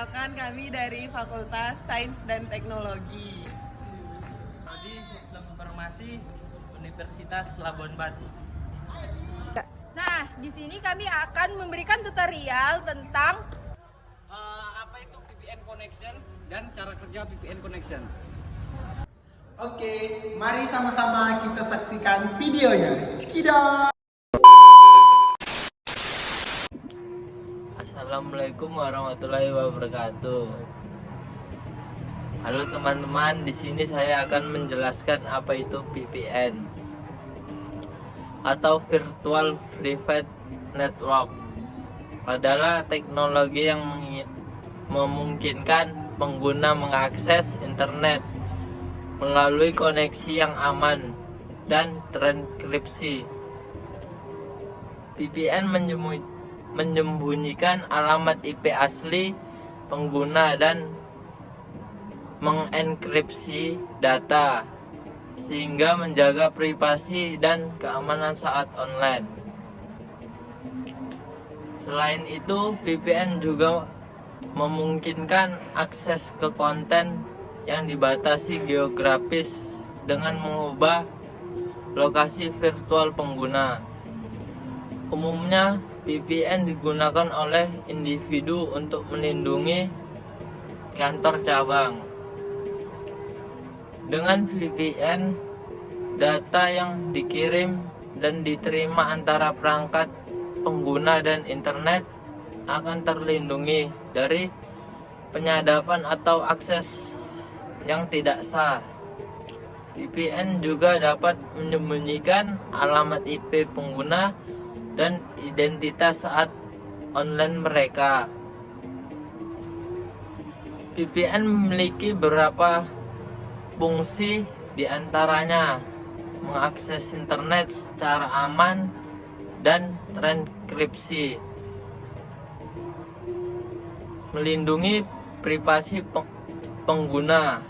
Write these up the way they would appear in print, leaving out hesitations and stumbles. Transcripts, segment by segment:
Perkenalkan kami dari Fakultas Sains dan Teknologi. Prodi Sistem Informasi Universitas Labuan Batu. Nah, di sini kami akan memberikan tutorial tentang Apa itu VPN connection dan cara kerja VPN connection. Oke, mari sama-sama kita saksikan videonya. Cekidot! Assalamualaikum warahmatullahi wabarakatuh. Halo teman-teman, di sini saya akan menjelaskan apa itu VPN atau Virtual Private Network. Adalah teknologi yang memungkinkan pengguna mengakses internet melalui koneksi yang aman dan terenkripsi. VPN menyembunyikan alamat IP asli pengguna dan mengenkripsi data sehingga menjaga privasi dan keamanan saat online. Selain itu, VPN juga memungkinkan akses ke konten yang dibatasi geografis dengan mengubah lokasi virtual pengguna. Umumnya, VPN digunakan oleh individu untuk melindungi kantor cabang. Dengan VPN, data yang dikirim dan diterima antara perangkat pengguna dan internet akan terlindungi dari penyadapan atau akses yang tidak sah. VPN juga dapat menyembunyikan alamat IP pengguna dan identitas saat online mereka. VPN memiliki beberapa fungsi, diantaranya mengakses internet secara aman dan terenkripsi, melindungi privasi pengguna,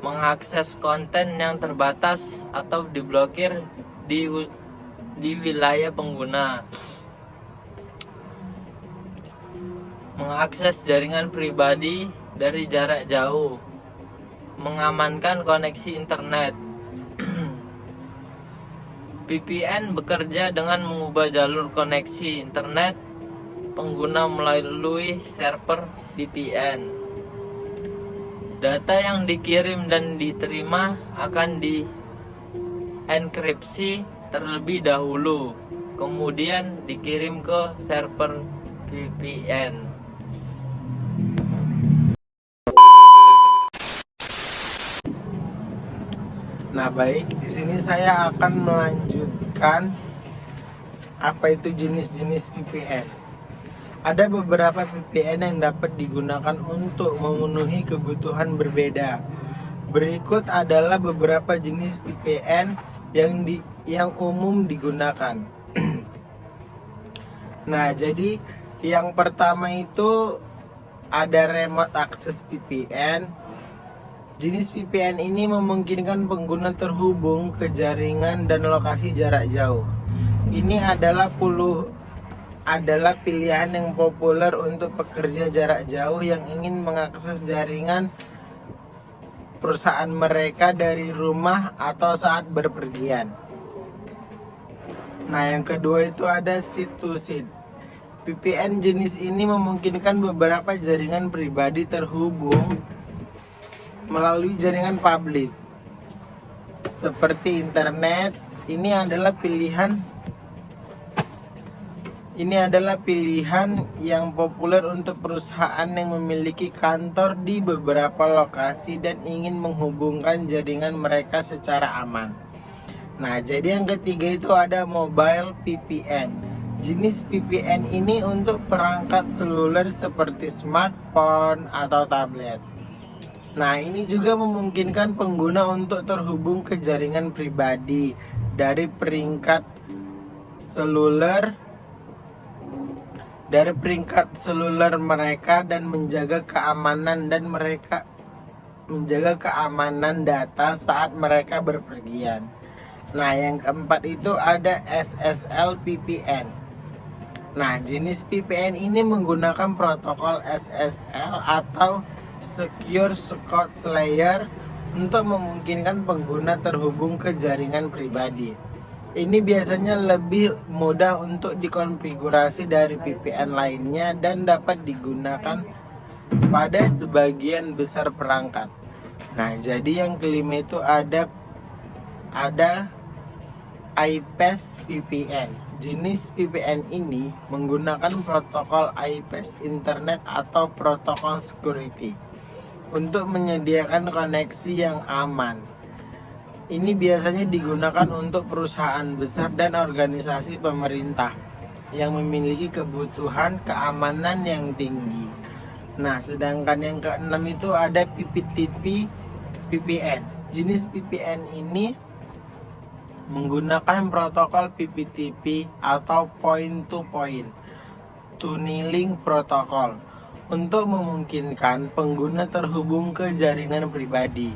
mengakses konten yang terbatas atau diblokir di wilayah pengguna, mengakses jaringan pribadi dari jarak jauh, mengamankan koneksi internet. VPN bekerja dengan mengubah jalur koneksi internet pengguna melalui server VPN. Data yang dikirim dan diterima akan dienkripsi terlebih dahulu, kemudian dikirim ke server VPN. Nah, baik, di sini saya akan melanjutkan apa itu jenis-jenis VPN. Ada beberapa VPN yang dapat digunakan untuk memenuhi kebutuhan berbeda. Berikut adalah beberapa jenis VPN yang umum digunakan. Nah, jadi yang pertama itu ada remote access VPN. Jenis VPN ini memungkinkan pengguna terhubung ke jaringan dan lokasi jarak jauh. Ini adalah pilihan yang populer untuk pekerja jarak jauh yang ingin mengakses jaringan perusahaan mereka dari rumah atau saat berpergian. Nah, yang kedua itu ada seat-to-seat. VPN jenis ini memungkinkan beberapa jaringan pribadi terhubung melalui jaringan publik seperti internet. Ini adalah pilihan yang populer untuk perusahaan yang memiliki kantor di beberapa lokasi dan ingin menghubungkan jaringan mereka secara aman. Nah, jadi yang ketiga itu ada mobile VPN. Jenis VPN ini untuk perangkat seluler seperti smartphone atau tablet. Nah, ini juga memungkinkan pengguna untuk terhubung ke jaringan pribadi dari peringkat seluler mereka dan menjaga keamanan data saat mereka berpergian. Nah, yang keempat itu ada SSL VPN. Nah, jenis VPN ini menggunakan protokol SSL atau Secure Socket Layer untuk memungkinkan pengguna terhubung ke jaringan pribadi. Ini biasanya lebih mudah untuk dikonfigurasi dari VPN lainnya dan dapat digunakan pada sebagian besar perangkat. Nah, jadi yang kelima itu ada IPS VPN. Jenis VPN ini menggunakan protokol IPS Internet atau protokol security untuk menyediakan koneksi yang aman. Ini biasanya digunakan untuk perusahaan besar dan organisasi pemerintah yang memiliki kebutuhan keamanan yang tinggi. Nah, sedangkan yang keenam itu ada PPTP VPN. Jenis VPN ini menggunakan protokol PPTP atau point to point tunneling protocol untuk memungkinkan pengguna terhubung ke jaringan pribadi.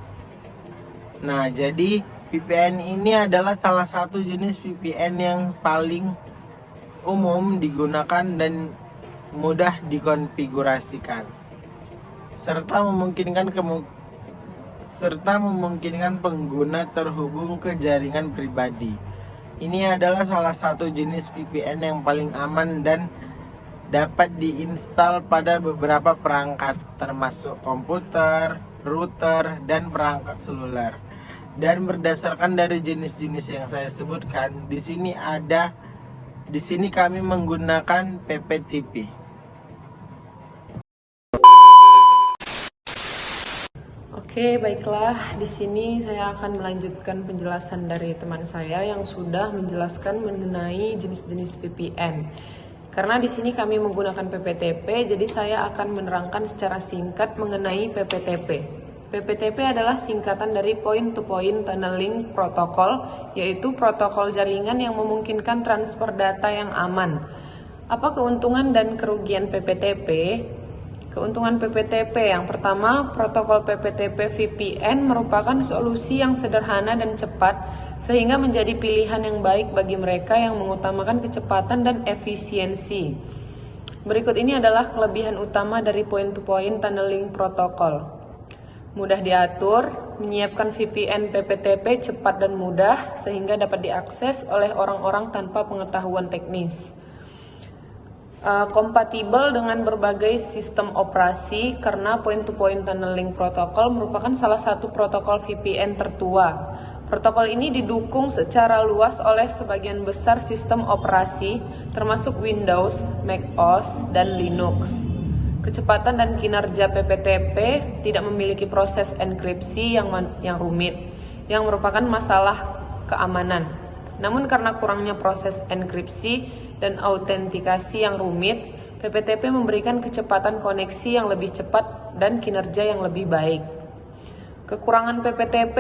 Nah, jadi VPN ini adalah salah satu jenis VPN yang paling umum digunakan dan mudah dikonfigurasikan, serta memungkinkan pengguna terhubung ke jaringan pribadi. Ini adalah salah satu jenis VPN yang paling aman dan dapat diinstal pada beberapa perangkat, termasuk komputer, router, dan perangkat seluler. Dan berdasarkan dari jenis-jenis yang saya sebutkan, di sini kami menggunakan PPTP. Oke, baiklah. Di sini saya akan melanjutkan penjelasan dari teman saya yang sudah menjelaskan mengenai jenis-jenis VPN. Karena di sini kami menggunakan PPTP, jadi saya akan menerangkan secara singkat mengenai PPTP. PPTP adalah singkatan dari Point to Point Tunneling Protocol, yaitu protokol jaringan yang memungkinkan transfer data yang aman. Apa keuntungan dan kerugian PPTP? Keuntungan PPTP yang pertama, protokol PPTP VPN merupakan solusi yang sederhana dan cepat sehingga menjadi pilihan yang baik bagi mereka yang mengutamakan kecepatan dan efisiensi. Berikut ini adalah kelebihan utama dari point-to-point tunneling protocol. Mudah diatur, menyiapkan VPN PPTP cepat dan mudah sehingga dapat diakses oleh orang-orang tanpa pengetahuan teknis. Kompatibel dengan berbagai sistem operasi karena point-to-point tunneling protocol merupakan salah satu protokol VPN tertua. Protokol ini didukung secara luas oleh sebagian besar sistem operasi, termasuk Windows, macOS, dan Linux. Kecepatan dan kinerja PPTP tidak memiliki proses enkripsi yang rumit, yang merupakan masalah keamanan. Namun karena kurangnya proses enkripsi dan autentikasi yang rumit, PPTP memberikan kecepatan koneksi yang lebih cepat dan kinerja yang lebih baik. Kekurangan PPTP.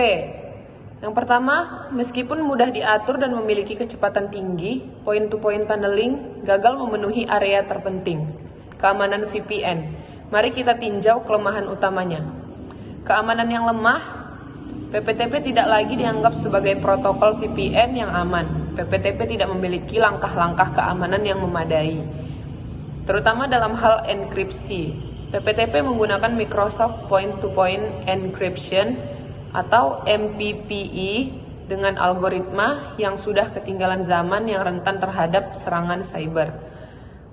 Yang pertama, meskipun mudah diatur dan memiliki kecepatan tinggi, point-to-point tunneling gagal memenuhi area terpenting, keamanan VPN. Mari kita tinjau kelemahan utamanya. Keamanan yang lemah, PPTP tidak lagi dianggap sebagai protokol VPN yang aman. PPTP tidak memiliki langkah-langkah keamanan yang memadai, terutama dalam hal enkripsi. PPTP menggunakan Microsoft Point-to-Point Encryption atau MPPE dengan algoritma yang sudah ketinggalan zaman yang rentan terhadap serangan cyber.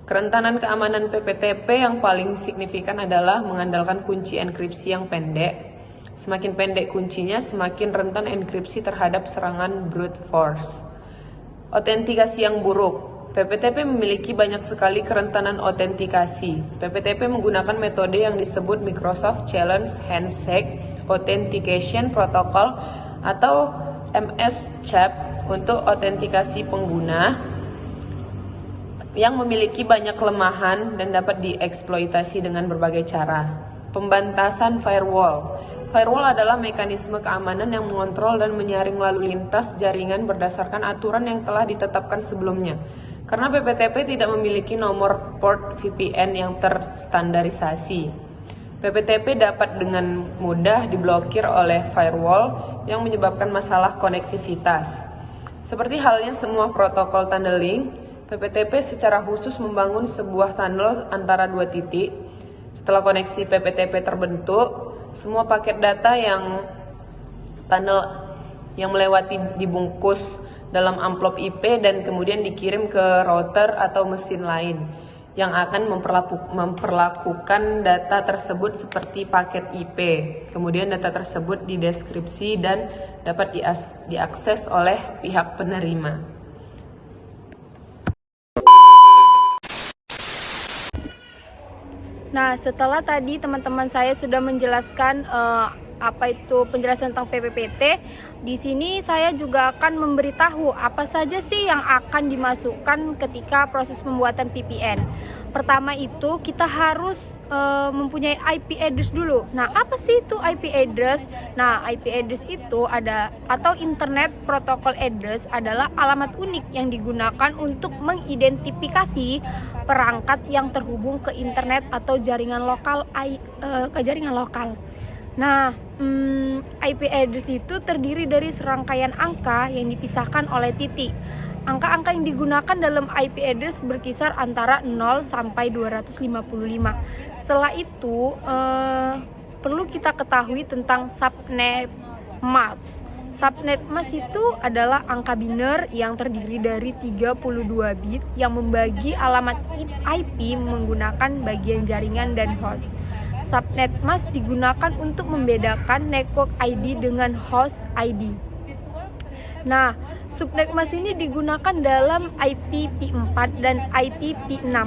Kerentanan keamanan PPTP yang paling signifikan adalah mengandalkan kunci enkripsi yang pendek. Semakin pendek kuncinya, semakin rentan enkripsi terhadap serangan brute force. Autentikasi yang buruk. PPTP memiliki banyak sekali kerentanan autentikasi. PPTP menggunakan metode yang disebut Microsoft Challenge Handshake Authentication Protocol atau MS-CHAP untuk autentikasi pengguna yang memiliki banyak kelemahan dan dapat dieksploitasi dengan berbagai cara. Pembantasan firewall. Firewall adalah mekanisme keamanan yang mengontrol dan menyaring lalu lintas jaringan berdasarkan aturan yang telah ditetapkan sebelumnya. Karena PPTP tidak memiliki nomor port VPN yang terstandarisasi, PPTP dapat dengan mudah diblokir oleh firewall yang menyebabkan masalah konektivitas. Seperti halnya semua protokol tunneling, PPTP secara khusus membangun sebuah tunnel antara dua titik. Setelah koneksi PPTP terbentuk, semua paket data yang melewati dibungkus dalam amplop IP dan kemudian dikirim ke router atau mesin lain yang akan memperlakukan data tersebut seperti paket IP. Kemudian data tersebut dideskripsi dan dapat diakses oleh pihak penerima. Nah, setelah tadi teman-teman saya sudah menjelaskan apa itu penjelasan tentang PPPT, di sini saya juga akan memberitahu apa saja sih yang akan dimasukkan ketika proses pembuatan VPN. Pertama itu kita harus mempunyai IP address dulu. Nah, apa sih itu IP address? Nah, IP address itu atau Internet Protocol Address adalah alamat unik yang digunakan untuk mengidentifikasi perangkat yang terhubung ke internet atau jaringan lokal Nah, IP address itu terdiri dari serangkaian angka yang dipisahkan oleh titik. Angka-angka yang digunakan dalam IP address berkisar antara 0 sampai 255. Setelah itu, perlu kita ketahui tentang subnet mask. Subnet mask itu adalah angka biner yang terdiri dari 32 bit yang membagi alamat IP menggunakan bagian jaringan dan host. Subnet mask digunakan untuk membedakan network ID dengan host ID. Nah, subnet mask ini digunakan dalam IPv4 dan IPv6.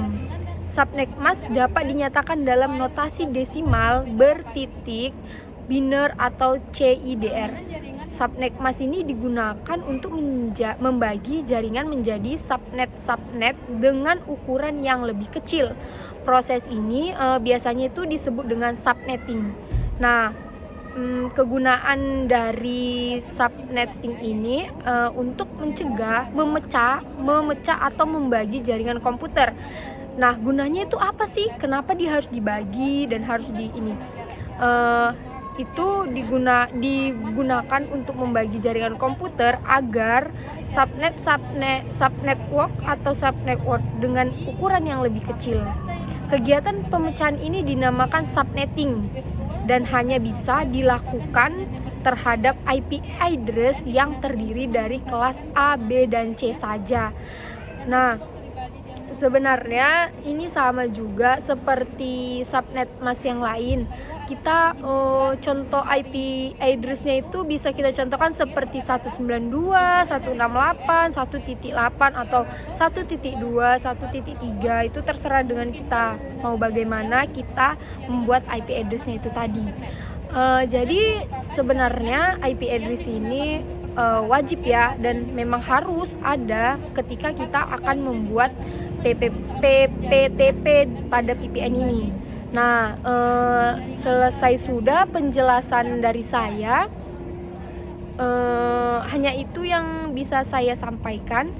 Subnet mask dapat dinyatakan dalam notasi desimal bertitik, biner atau CIDR. Subnet mask ini digunakan untuk membagi jaringan menjadi subnet dengan ukuran yang lebih kecil. Proses ini biasanya itu disebut dengan subnetting. Nah, kegunaan dari subnetting ini untuk mencegah, memecah atau membagi jaringan komputer. Nah, gunanya itu apa sih? Kenapa dia harus dibagi dan harus itu digunakan untuk membagi jaringan komputer agar subnetwork atau subnetwork dengan ukuran yang lebih kecil. Kegiatan pemecahan ini dinamakan subnetting dan hanya bisa dilakukan terhadap IP address yang terdiri dari kelas A, B, dan C saja. Nah, sebenarnya ini sama juga seperti subnet mask yang lain. Kita contoh IP address-nya itu bisa kita contohkan seperti 192, 168, 1.8 atau 1.2, 1.3. Itu terserah dengan kita mau bagaimana kita membuat IP address-nya itu tadi. Jadi sebenarnya IP address ini wajib ya dan memang harus ada ketika kita akan membuat PPTP pada VPN ini. Nah, selesai sudah penjelasan dari saya. Hanya itu yang bisa saya sampaikan.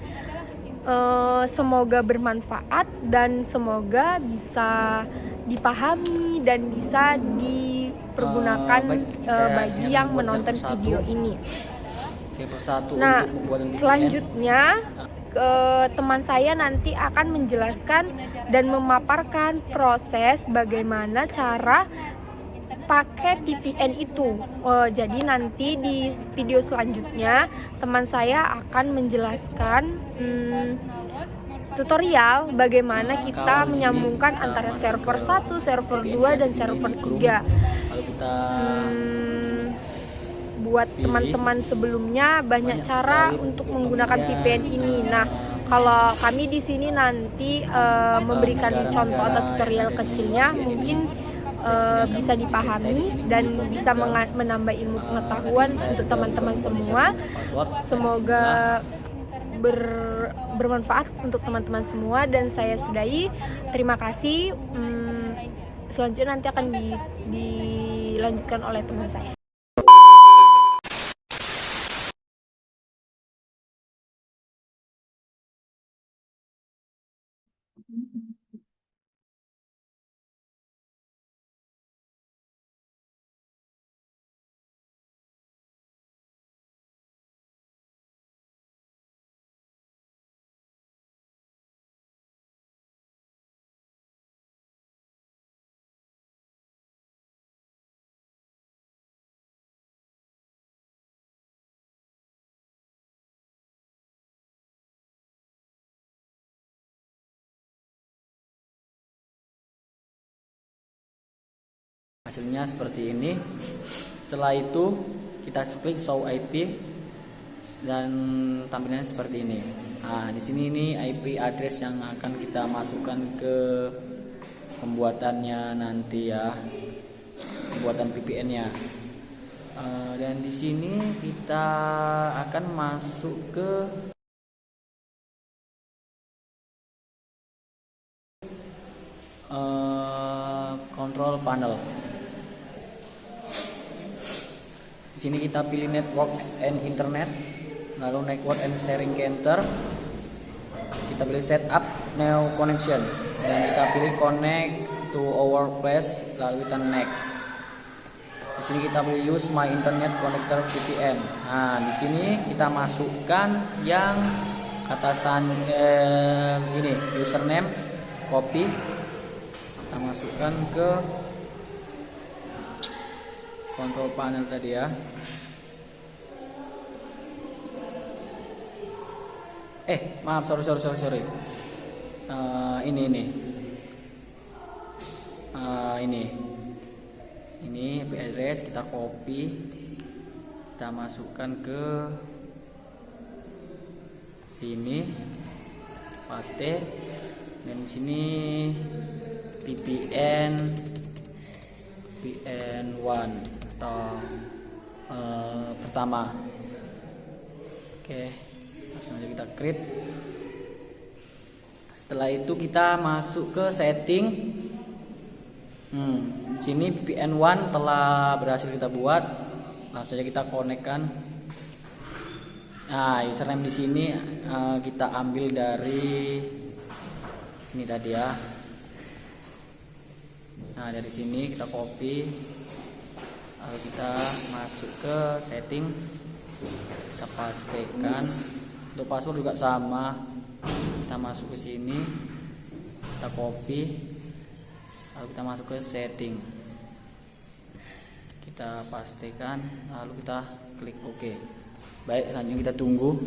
Semoga bermanfaat dan semoga bisa dipahami dan bisa dipergunakan bagi yang menonton video ini. Nah, selanjutnya teman saya nanti akan menjelaskan dan memaparkan proses bagaimana cara pakai VPN itu. Jadi nanti di video selanjutnya teman saya akan menjelaskan tutorial bagaimana kita menyambungkan antara server 1, server 2, dan server 3. Buat teman-teman sebelumnya banyak cara untuk menggunakan VPN ini. Nah, kalau kami di sini nanti memberikan contoh atau tutorial kecilnya, mungkin bisa dipahami dan bisa menambah ilmu pengetahuan untuk teman-teman semua. Semoga bermanfaat untuk teman-teman semua dan saya sudahi. Terima kasih. Selanjutnya nanti akan dilanjutkan oleh teman saya. Hasilnya seperti ini. Setelah itu kita klik show IP dan tampilannya seperti ini. Nah, di sini ini IP address yang akan kita masukkan ke pembuatannya nanti ya, pembuatan VPN-nya. Dan di sini kita akan masuk ke control panel. Di sini kita pilih network and internet, lalu network and sharing counter. Kita pilih setup new connection dan kita pilih connect to our place, lalu kita next. Di sini kita pilih use my internet connector VPN. Nah, di sini kita masukkan yang atasan ini username, copy, kita masukkan ke control panel tadi ya. Maaf, sorry. Ini IP address kita copy, kita masukkan ke sini, paste, dan di sini VPN 1 atau pertama. Oke, langsung aja kita create. Setelah itu kita masuk ke setting. Di sini VPN 1 telah berhasil kita buat. Langsung aja kita konekkan. Nah, username di sini kita ambil dari ini tadi ya. Nah, dari sini kita copy, lalu kita masuk ke setting, kita pastikan. Untuk password juga sama, kita masuk ke sini, kita copy, lalu kita masuk ke setting, kita pastikan, lalu kita klik OK. Baik, selanjutnya kita tunggu.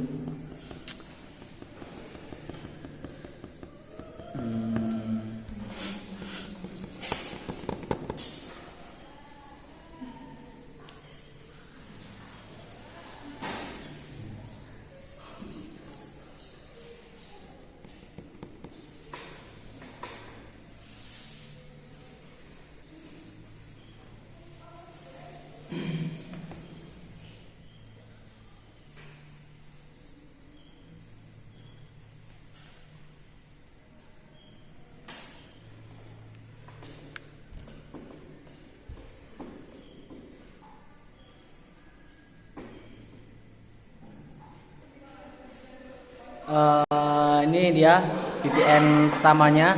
Ini dia VPN pertamanya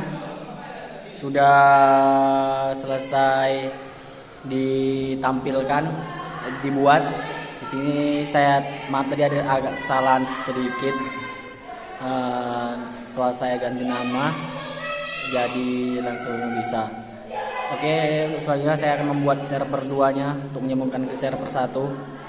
sudah selesai ditampilkan, dibuat. Di sini saya maaf tadi ada agak kesalahan sedikit. Setelah saya ganti nama, jadi langsung bisa. Oke, selanjutnya saya akan membuat server 2-nya untuk menyambungkan ke server 1.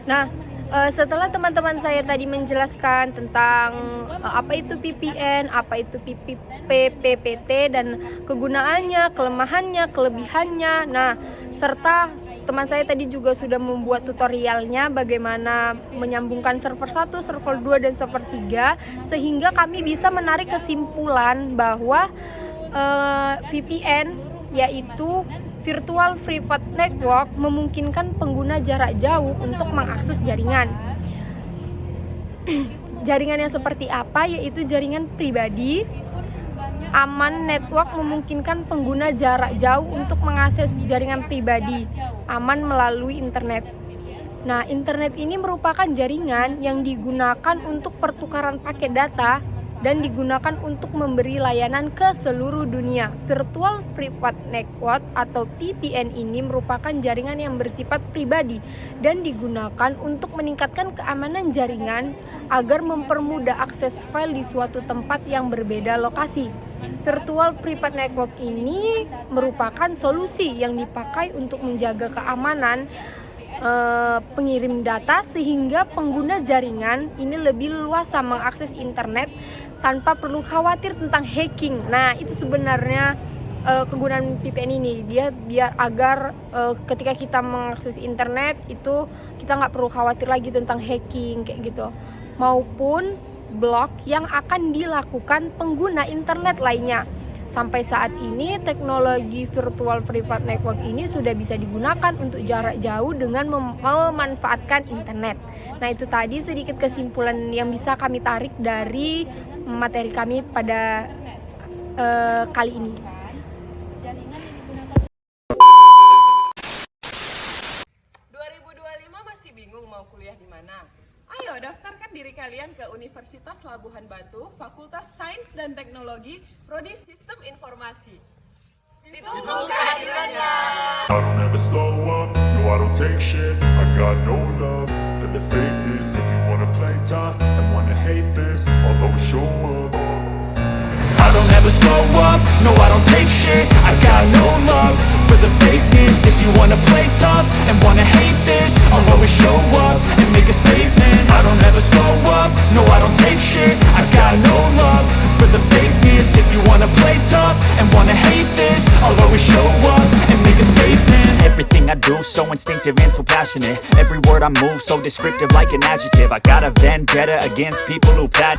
Nah, setelah teman-teman saya tadi menjelaskan tentang apa itu VPN, apa itu PPT dan kegunaannya, kelemahannya, kelebihannya. Nah, serta teman saya tadi juga sudah membuat tutorialnya bagaimana menyambungkan server 1, server 2 dan server 3 sehingga kami bisa menarik kesimpulan bahwa VPN yaitu Virtual Private Network memungkinkan pengguna jarak jauh untuk mengakses jaringan. Jaringan yang seperti apa? Yaitu jaringan pribadi. Aman Network memungkinkan pengguna jarak jauh untuk mengakses jaringan pribadi, aman melalui internet. Nah, internet ini merupakan jaringan yang digunakan untuk pertukaran paket data dan digunakan untuk memberi layanan ke seluruh dunia. Virtual Private Network atau VPN ini merupakan jaringan yang bersifat pribadi dan digunakan untuk meningkatkan keamanan jaringan agar mempermudah akses file di suatu tempat yang berbeda lokasi. Virtual Private Network ini merupakan solusi yang dipakai untuk menjaga keamanan pengirim data sehingga pengguna jaringan ini lebih luasa mengakses internet tanpa perlu khawatir tentang hacking. Nah, itu sebenarnya kegunaan VPN ini, dia biar agar ketika kita mengakses internet itu kita nggak perlu khawatir lagi tentang hacking kayak gitu, maupun blok yang akan dilakukan pengguna internet lainnya. Sampai saat ini teknologi Virtual Private Network ini sudah bisa digunakan untuk jarak jauh dengan memanfaatkan internet. Nah, itu tadi sedikit kesimpulan yang bisa kami tarik dari materi kami pada kali ini. 2025 masih bingung mau kuliah di mana? Ayo daftarkan diri kalian ke Universitas Labuhan Batu, Fakultas Sains dan Teknologi, Prodi Sistem Informasi. Ditunggu kehadirannya. I don't ever slow up, no I don't take shit. I got no love for the fakeness. If you wanna play tough and wanna hate this, I'll always show up. I don't ever slow up, no I don't take shit. I got no love for the fakeness. If you wanna play tough and wanna hate this, I'll always show up and make a statement. I don't ever slow up, no I don't take shit. I got no love for the fakeness. If you wanna play tough and wanna hate this, I'll always show up and make a statement. Everything I do so instinctive and so passionate. Every word I move so descriptive like an adjective. I got a vendetta against people who pat